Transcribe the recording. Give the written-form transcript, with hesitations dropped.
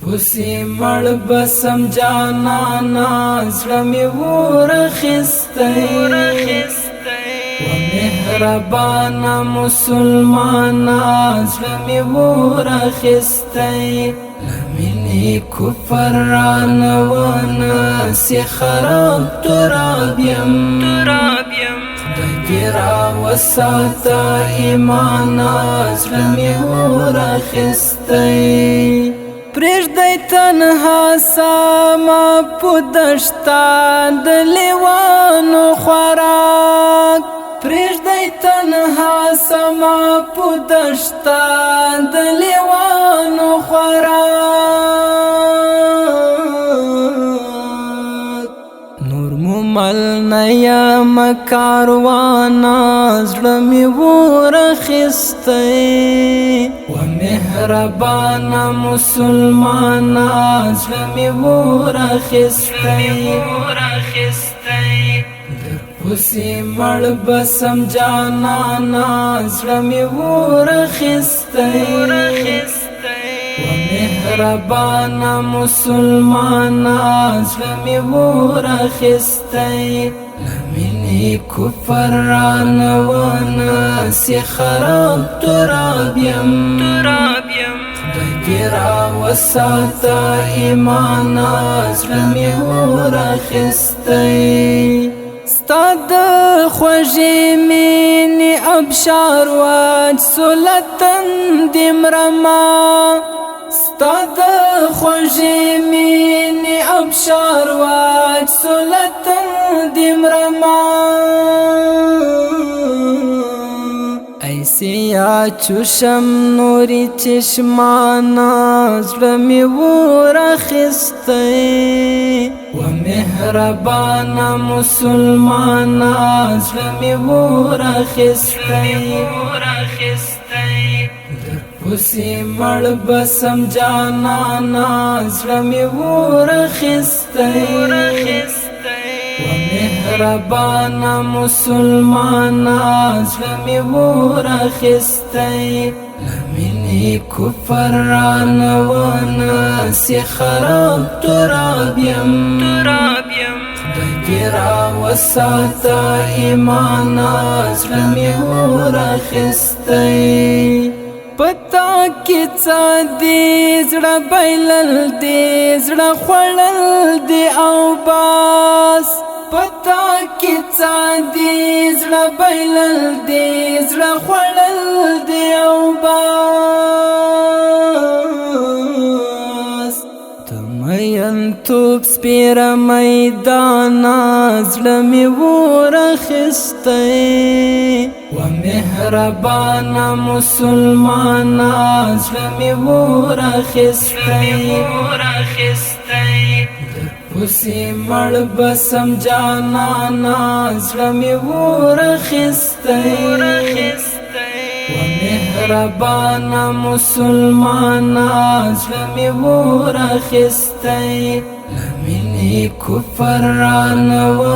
پسی مړ بسم جانانا زړه می ورخستی و مهربانا مسلمانا زړه می ورخستی لمنی کفر رانوانا سی خراب ترابیم خدای وساتا ایمانا زړه می ورخستی پرېږدی تنها ساما په دشتا د لیوانو خوراک پرېږدی تنها ساما په دشتا د لیوانو خوراک نور ممل نه یم کاروانا زړه مې ورخستی و مهربانا مسلمانا زړه مې ورخستی در پسې مړ بسم جانانا زړه مې ورخستی و مهربانا مسلمانا زړه مې ورخستی لمنی کفر رانوانا سی خراب ترابیم خدای وساتا ایمانا زړه مې ورخستی ستا د خوږې مینې ابشار واج سلطن دې مرما ستا د خوږې مینې ابشار واج سلطن دې مرما ایسیا چوشم نوری چشمانا زړه مې ورخستی و مهربانا مسلمانا زړه مې ورخستی در پسې مړ بسم جانانا زړه مې ورخستی و مهربانا مسلمانا زړه مې ورخستی لمنی کفر رانوانا سی خراب ترابیم خدای وساتا ایمانا زړه مې ورخستی پتا کې څه دې زړه بایلل دې زړه خوړل دې او باس پتا کې څه دې زړه بایلل دې زړه خوړل دې او باس تمین توب سپیره میدانا زړه مې ورخستی و مهربانا مسلمانا زړه مې ورخستی در پسې مړ بسم جانانا زړه مې ورخستی و مهربانا مسلمانا زړه مې ورخستی لمنی کفر رانوانا